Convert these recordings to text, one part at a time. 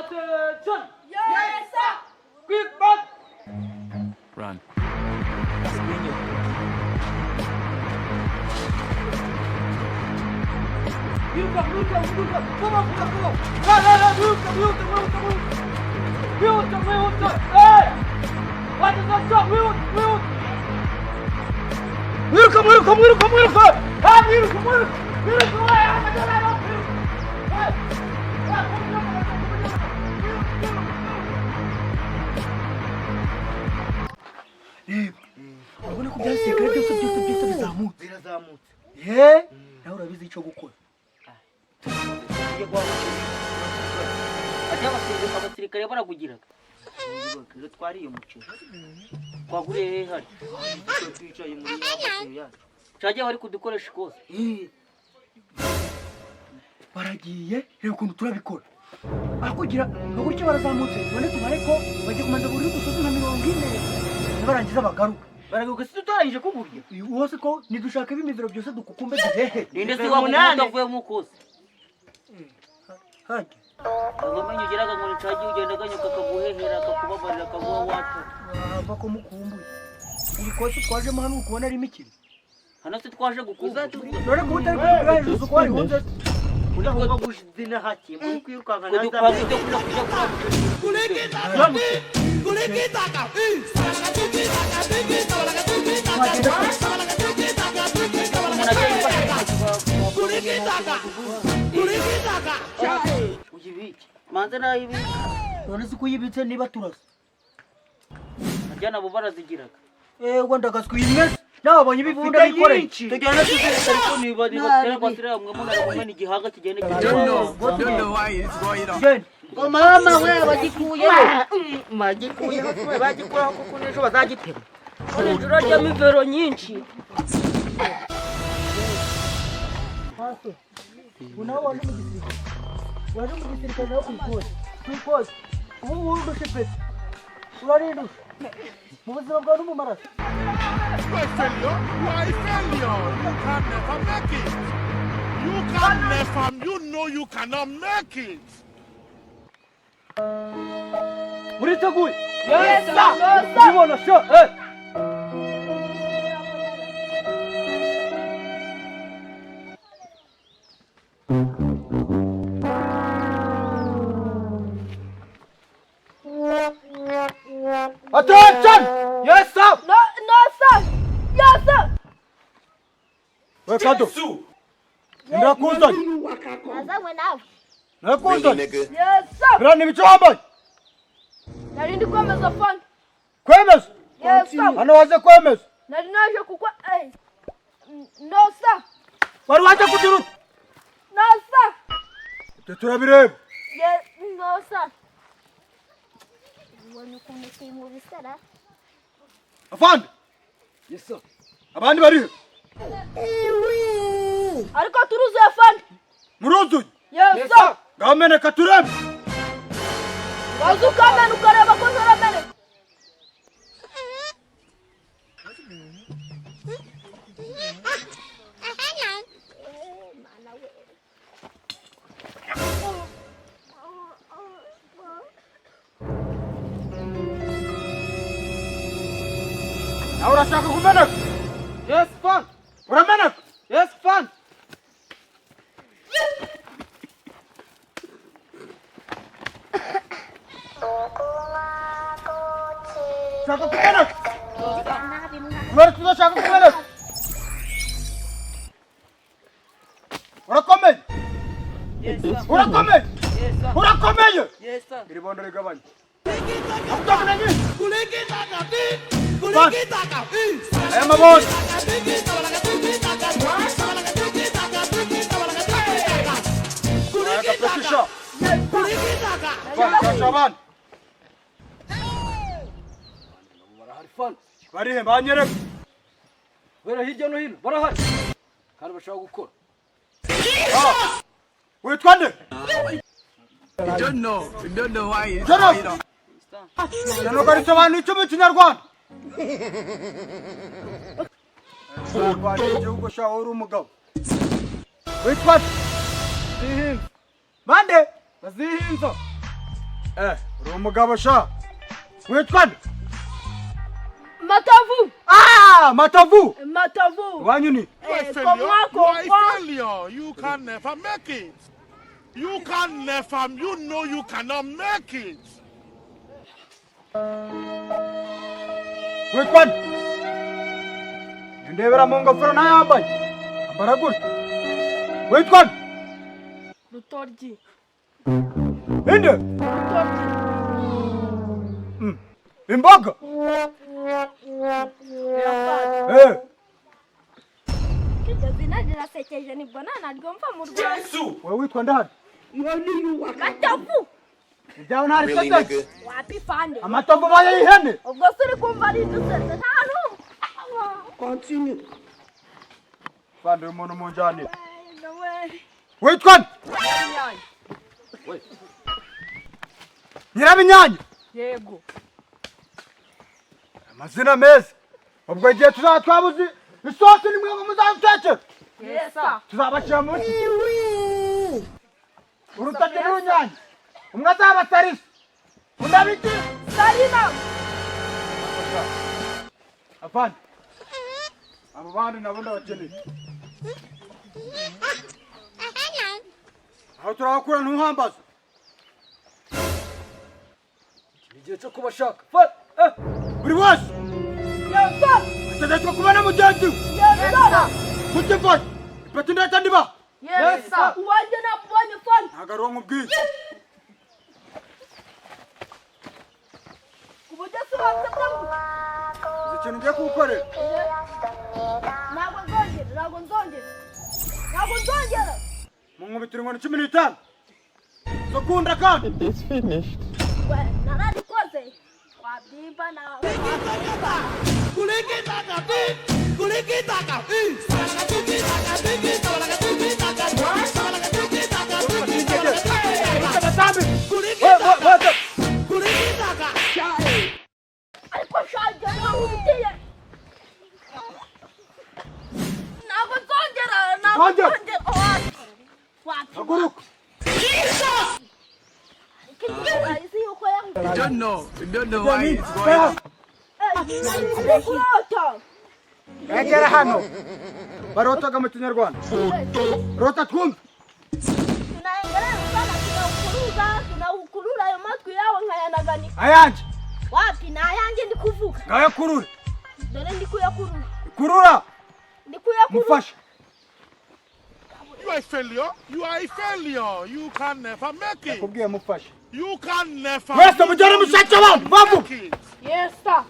Attention! Yes, sir. Quick march! Run. Come on! Come on! Mute! Hey! What is that job? Mute! urabona ko byasekare byose bizamutse birazamutse. nawe urabizi icyo gukora. Tugiye guhaguruka. Ati abasirikare baragugiraga. Rero twariye umuceri. Twaguriye he hari? Twicaye muri abasirikare yacu. Cyagiye bari kudukoresha ikosa. Baragiye reba ukuntu turabikora. Akugira ngo gutyo barazamutse none tumare ko bagiye kumanza buri dusozi nka 40 barangiza bagaruka. Baraguka si tutarangije kuburya. Wose ko nidushaka ibimizero byose dukukumbe duhehe. Ninde si waguye mu kosa. Haje. Ngamenye ugeraga ngo nicyagiye ugenda ganyuka kaguhehera kakubabarira kaguha wata. Ava ko mukumbuye. Iyi kosa twajemo hano ukubona ari mikiri. Hano se twaje gukuza. None ko utari kugura hejuru ko ari wonze. Urahomba gushidina haki muri kwirukanka naza. Kudupaza cyo kujya Kulikitaka. Ujibiki. Manze na ibi. None si kuyibitse niba turasa. Ajana bo barazigiraga. Wanda gaswimwe. Nabonye ibivunda bikoreye. Tujyana ariko niba batera kwatira mwe muna kumwe ni gihaga kigende Don't know why it's going on. ngo mama we bagikuye bagikura kuko nejo bazagitema nejo rajya mivero nyinshi Paso. Unawo waje mu gisirikare. Waje mu gisirikare nawo kwikoza. Ubu urudushe pe. Urarindusha. Mu buzima bwawe no mu maraso. Failure? Why failure? You can never make it. You know you cannot make it. Muriteguye? Yes, sir. Nibona sho. Attention! Yes, sir. No, sir. Yes, sir. Kado. Ndakuza. Nazamwe nawe. Ndakuza. Yes, sir. Brani bichamba. Narindi kwemeza fund. Kwemeza. Yes, sir. Hano waje kwemeza. Nari naje kukwa no, sir. Wari waje kudiruta. No, sir. Turabireba. Yes, no, sir. Ubonye ukuntu mu bisara. Afande. Yes, sir. Abandi bari. Ariko turuzuye fund. Muruzuye. Yes, sir. Gameneka turebe. Wazukamena ukareba ko ntarameneka. Nawe urashaka kumeneka? Yes, fan. Urameneka? Yes, fan. Shaka kumeneka? Wari tudashaka kumeneka? Urakomeye? yes sir Urakomeye? yes sir Urakomeye? yes sir Iri bondo rigabanye. Akutaka nini? Aya maboni. Aya pressure. Chabani. Bari banyereka. Bera hirya no hino barahari. Kandi bashaka gukora. Witwa nde? We don't know why it's Shut up. going on. Nano kari sobanura icyo mu Kinyarwanda. Rwanda igihugu shaho uri umugabo. Witwa Zihinza. Bande? Bazihinza. uri umugabo sha. Witwa nde? Matavu. Matavu. Matavu. Wanyu ni? You are a failure. Comment, You are a comment? failure. You can never make it. You can never, you know you cannot make it. Witwa nde? Ndebera mu ngofero nayo yambaye. Ambara gutya. Witwa nde? Rutoryi. Inde? Rutoryi. Imboga? Iryo zina rirasekeje nibwo nanaryumva mu Rwanda. Wowe witwa nde hano? Matavu. Ibyawe ntari sese. Wapi fande? Amatovu baye y'ihene. Ubwo se uri kumva ari dusetse nta n'umwe. Fande umuntu mu njyane. Nawe. Witwa nde? Nyanya. Nyirabinyanya. Yego. Amazina meza. Ubwo igihe tuzaba twabuze isosi nimwe ngo muzayitekere. Yesa. Tuzabashyira mu urutoki rw'inyanya. Umwe azaba Sarisa. Undi abiki? Sarina. Afande. Abo bandi nabo ndabakeneye. Aho turabakura ntuhambaze. Igihe cyo kubashaka. Buri wese. Yesa. Ategetswe kubona mugenzi we. Yesa. Mukivanye. Ipeti ndahita ndiba. Yesa. Uwanje nabonye fande. Ntabwo ari uwo nkubwiye. Kuburyo se watsabwa. Uzi ikintu ngiye kugukorera. Ntabwo nzongera. Mu nkubitiro inkoni 15. Sokunda kandi. We, narabikoze. Wabyimba nawe. Ariko shaje wahutiye. Ntabwo nzongera. Haguruka. You don't know why it's going on. Egera hano. Barotaga mu Kinyarwanda. Rota twumve. Tunaukurura ayo matwi yawe nkayanaganika. Ayanje. Wapi na ayanjye ndi kuvuga. Ngayo kurure. Dore ndi kuyakurura. Kurura. Ndi kuyakurura. Mufasha. You are a failure. You are a failure. You can never make it. Kubwiye mufasha. You can never. Wese mujyane mushake abantu. Babu. make it. Yes sir.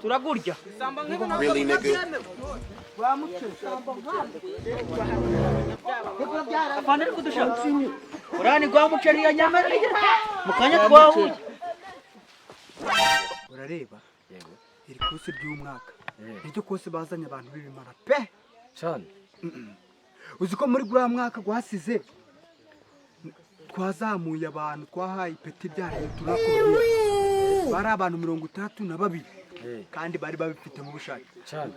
Turagurya. Really, nigga? Afande ari kudushaka. Urani gwa muceri ya nyamara. Mukanya twahuye. Urareba? Yego. Iri kose ry'umwaka. Niryo kose bazanye abantu b'ibimara pe. Cyane. Uzi ko muri gwa mwaka gwasize twazamuye abantu twahaye ipeti ryari turakomeye. Bari abantu 32 kandi bari babifite mu bushake.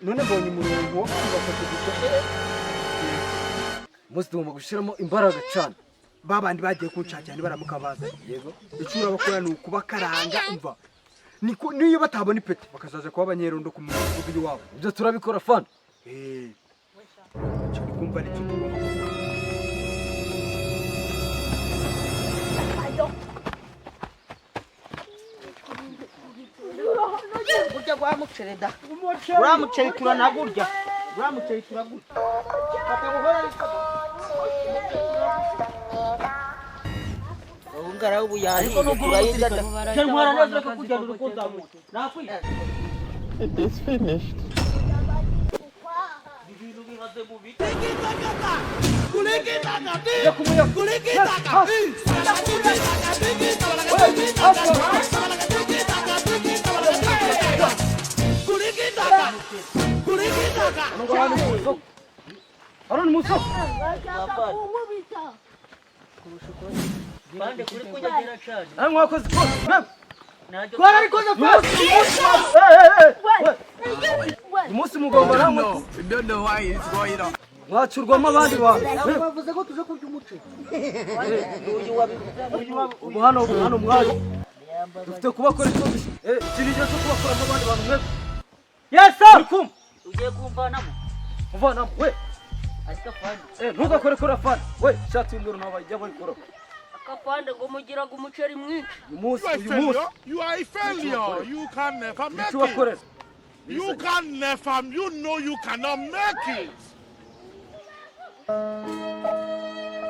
None mbonye umurongo wo kubafasha gushaka. Muzi tugomba gushiramo imbaraga cyane. Babandi bagiye kunshakira baramukabaza. Yego. Icura bakora ni ukubakaranga umva. Niyo batabona ipeti bakazaza kuba abanyerondo ku mudugudu wabo. Ibyo turabikora fana. Cyo kumva ni cyo tugomba gukora. Burya gwa muceri da. Gwa muceri turanagurya. Gwa muceri turagurya. Ngara ubu yaje turayinda. Cyo ntwara neza ko kujya urukundo mu. Nakwi. It is finished. Kulikitaka. Aroni muso. Fande kuri kunyagera cyane. Mwakoze ko. Twara ariko za Umunsi mugomba namwe. We don't know why it's going on. Mwacurwamo abandi bantu. bavuze ko tuje kurya umuceri. Ubu hano mwaje. Dufite kubakora icyo kirije cyo kubakoramo abandi bantu mwe. Yes sir. Kum. ugiye kumvanamo. Mvanamo we. Ariko fande. Ntugakore kora fana. We shati y'umweru nabajya bayikora. Akafande ngo mugira ngo umuceri mwinshi. You are a failure. You can never make Icyo it. wakorera. You can never. You know you cannot make it.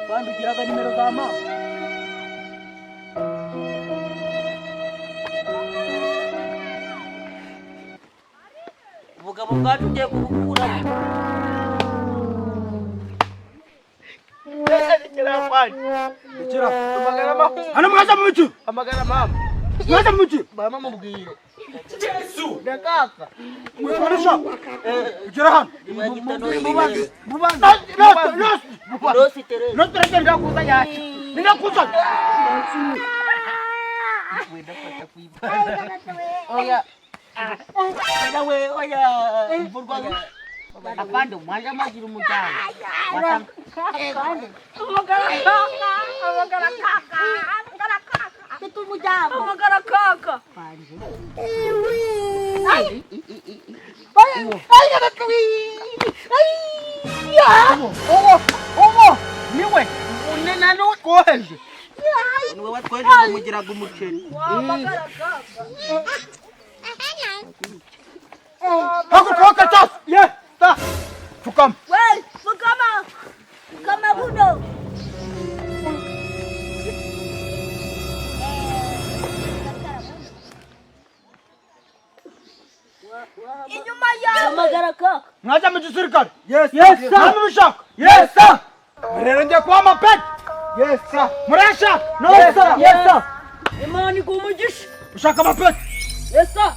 Fande ugiraga nimero za mama. Ubugabo bwacu ugiye kubukuramo. Dukira. Hano mwaza mu bicu. Amagara mama. Mwaza mu bicu. Mama mubwire. Yesu. Ndakaka. Mwanisha. Dukira hano. Bubanza. Rosi Teresa. Notere ndakuza yacu. Ninakuza. Oya. Oya. Afande umwanja magira umujyana. Niwe unena n'ukoheje. Niwe watwejeje mugiraga umuceri. Hakutoka sasa. Yes. Ta. Fukam. Well, kama budo. Inyuma yawe. Amagara kaka. Mwaza mu gisirikare. Yes sir. Hano bishaka. Yes sir. Rero ngiye kwa mapet. Yes sir. Murasha. No sir. Yes sir. Imani kumugisha. Ushaka mapet. Yes sir.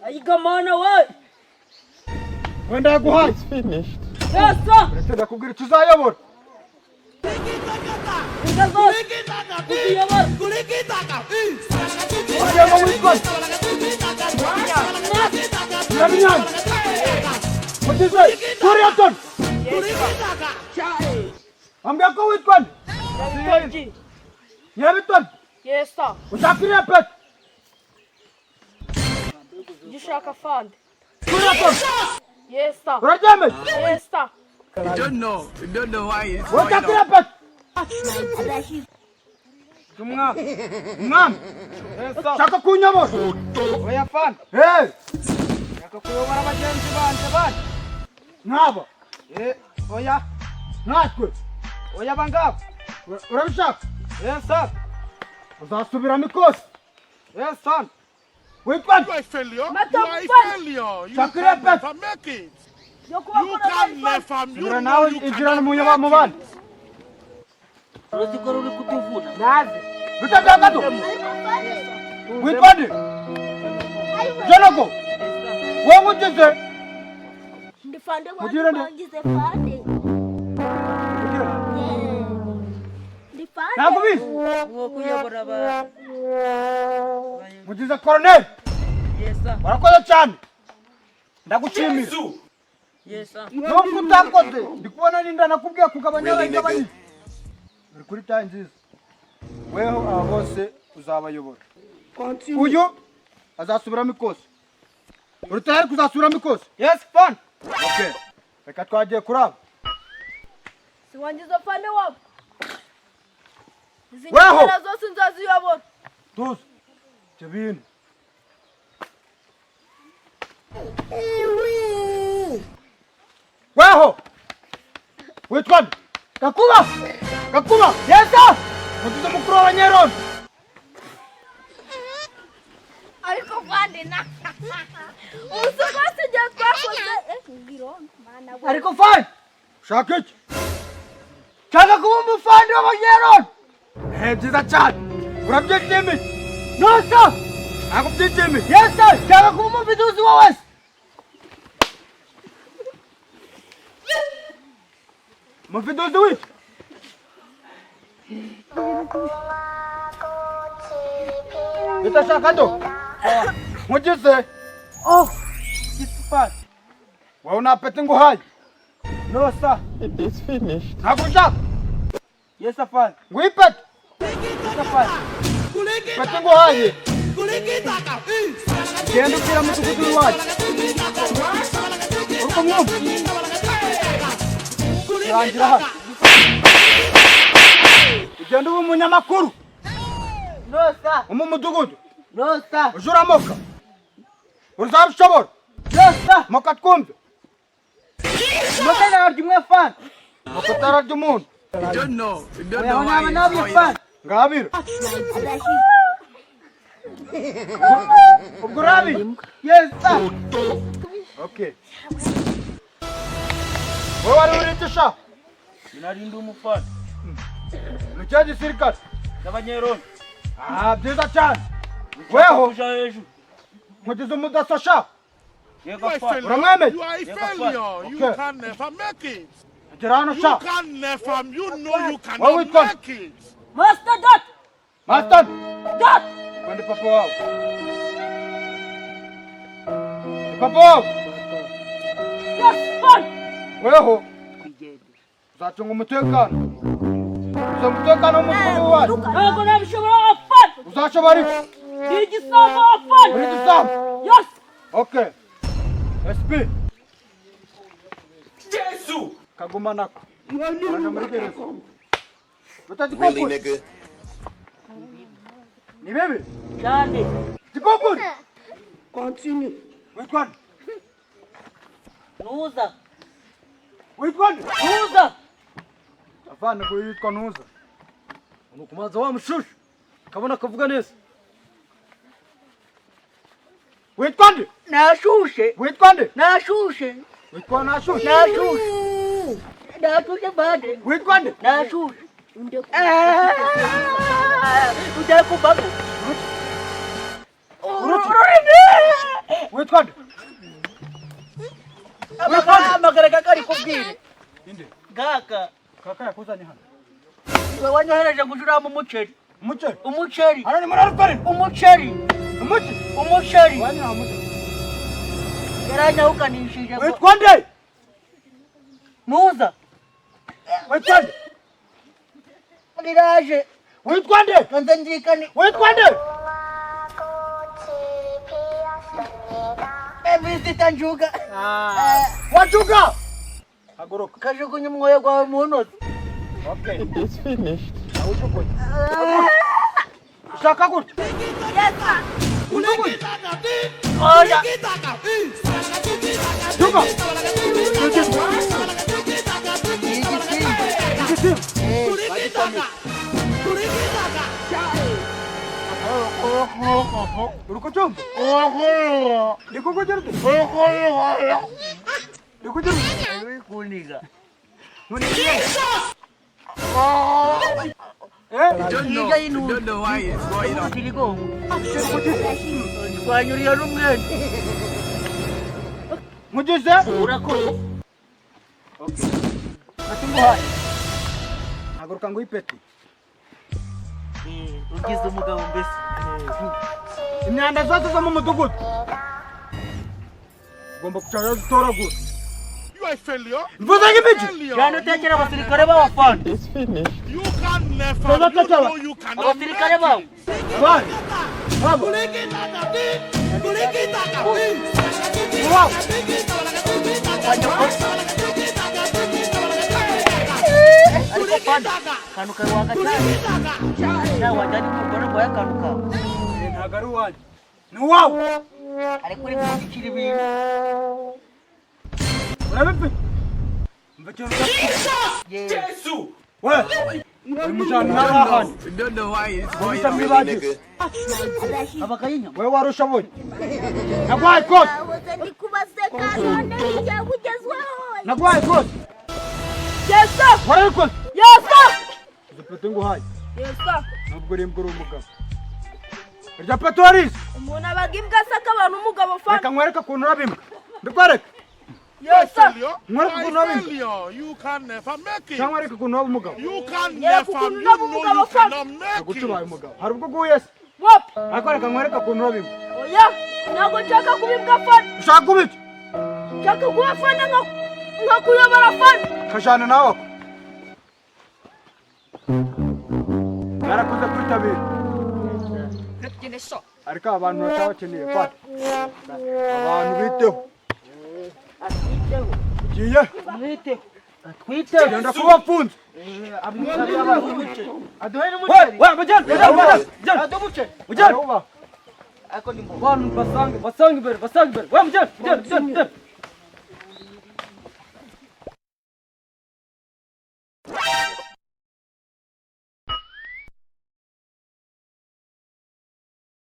Ayigamana we. Wenda yaguhaye. It's finished. Yes sir. Ndetse kubwira tuzayobora. Nyabinyani. Mutizwe. Turiaton. Ambia ko witwan. Nyabiton. Yes sir. Ushakira pet. Gishaka fund. Turiaton. Yes sir. Urajeme. Yes sir. We don't know. We don't know why it's going Ushakira on. pet. Tumwa. Ngam. Shaka kunyamo. Oya fan. Hey. Shaka kuyobora abagenzi banje banje. Nabo. Oya. Natwe. Oya bangabo. Urabishaka? Yes sir. Uzasubira mikosi. Yes sir. Witwan. You are a failure. You Madam are a Fan. failure. You Shakira can Pet. never make it. Yo You can never. You Subira know nawe you injirana mu cannot mu bandi. Rosi ko ruri kutuvuna. Naze. Bitagato. Witwande. Janago. Wewe mugeze. Ndifande Mugire nde? wangize fande. Ndifande. Nakubizi. Uwo kuyobora ba. Mugize Colonel. Yes sir. Warakoze cyane. Ndagushimira. Yes sir. Nubwo utakoze. Ndikubona ninda nakubwiye kugabanya Really, nigga? abandi. Uri kuri tayi nziza. Weho aba bose uzabayobora. Uyu azasubiramo ikosi. Uri tayari kuzasubiramo ikosi? Yes, fine. Okay. Reka twagiye kuraba. Siwangize fande wabo. Weho. Zingana zose nzaziyobora. Tuzi. Jabini. Weho. Witwa nde? Gakuba. Gakuba. Yes, sir. Mugize mukuru w'abanyeroni. Ariko fande na. Usubase je twakoze. Ngiro mana we. Ariko fine. Shaka iki? Shaka kuba umufandi w'abanyeroni. Byiza cyane. Urabyishimiye? No, sir. Ntabwo byishimiye. Yes, sir. Shaka kuba umuviduzi wa wese. Muvidozi wiki. Bitashaka ndo. Mugeze. Oh, it's fine. Wewe unapete nguhaye. No, sir. It is finished. Nakushaka. Yes, sir, fine. Ngwipete. Yes, sir, fine. Pete nguhaye. Genda ukira mutugudu wacu. Uko mwumva. Rangira hano. Ugenda uba umunyamakuru. No, sir. Mu mudugudu. No, sir. Ujura moka. Uzabishobora. No, sir. Moka twumve. Mother ararya umwe fan. Moka utararya umuntu. You don't know. You don't Oya know why honyama nabyo it's fan. Ngabira. Ubwo urabi? Yes, sir. Okay. Wewe wari uritisha? Sinarinda umufana. Luchaji sirikali. N'abanyeroni. Byiza cyane. Weho Kuja hejuru. mugize umudasosha. You Yego are a fa. failure. Uramwemeye? You are a failure. You Okay. can never make it. Gira hano You sha. can never. You know you What cannot we call- make it. Master Dot! Master. Dot! Kwani papa wao. Papa wao. Yes, fun! Weho. Uzacunga umutekano. Umutekano w'umukuru wacu. Ntabwo nabishobora fun! Uzashobora iki? Ni igisambo fun! Uri gisambu. Yes! Okay. SP. Jesu. Kaguma nako. Araja muri gereza. Really, nigga? Ni bibi. Cyane. Tikokuri. Continue. Witwa nde? Nuza. Witwa nde? Nuza. Avana ngo yitwa Nuza. Unukumaza wa mushushu. Kabona kavuga neza. Witwa nde? Nashushe. Witwa nde? Nashushe. Witwa Nashushu. Nashushe. Nashushe bade. Witwa nde? Nashushe. Ujya kubabu. Witwa nde? Amagara kakari kubwire. Inde. Gaka. Kaka yakuzanye hano. We wanyohereje gujura mu muceri. Umuceri. Umuceri. Hano ni muri Alpharin. Umuceri. Umuceri. Umuceri. Wanyura umuceri. Yaranyahukanishije. Witwa nde? Nuza. Witwa nde? Riraje. Witwa nde? Nze ndikani. Witwa nde? Visita njuga. Wajuga. Haguruka. Kajugunye umwoyo gwawe mu ntoki. Okay. It is finished. Awujugunye. Ushaka gutya? Yes, sir! Ujugunye. Oya. Juga. Urukuchumba. Ndikukugira. Ndikukugira. Kuniga. You don't know. You don't know why it's going on. Kirigo. Kwanyuriya rumwe. Mugize? Urakora. Natumbuhaye. Haguruka ngo ipeti. Ugize umugabo mbese. Imyanda zose zo mu mudugudu. Ugomba kucara zitoragura. You are a failure. Mvuze nk'ibiki? Failure. Cyane utekera abasirikare b'abafana. It is finished. You can never. You know you cannot Abasirikare make bawe. it. Abandi. Abo. Wow. Ariko fana. Kanu kawe wakacane. Na wajani kumugore ngo yakanuka. Ntabwo ari uwanjye. Ni uwawe. Ariko uri kuzikira ibintu. Urabifite? Mva ikintu cya we. Uyu mujyana n'abahandi. You don't know why it's going Wabita on. mwibagire. Abakayinya. We warusha buye. Nagwaye kose. Nahoze ndi kubaseka none igiye kugezweho. Nagwaye kose. Yes, sir! Warabikoze. Yes, sir! Izo peti nguhaye. Yes, sir! Ntabwo uri imbwa uri umugabo. Irya peti warize. Umuntu abaga imbwa asaka abantu umugabo fana. Reka nkwereke ukuntu uraba imbwa. Mbikwereke. Yes, sir. failure. Mwari By kukunwa bimwe. failure, you can never make it. cyangwa reka ukuntu waba umugabo You can Yeah, never, kukunwa you know umugabo you fana. cannot make gucubaye it. umugabo hari ubwo uguye se Wapi? ariko reka nkwereke ukuntu waba bimwe Oya, ntabwo nshaka kuba imbwa fana. ushaka kuba iki Nshaka kuba fana nka kuyobora fana. kajana nawe ako yarakuze kwitabira ariko aba bantu batabakeneye fata abantu biteho Atwiteho. ugiye Mwiteho. Atwiteho. genda kuba afunze Aduhe n'umuceri. ujyana Ako ni mu bantu basange imbere. Mujyane.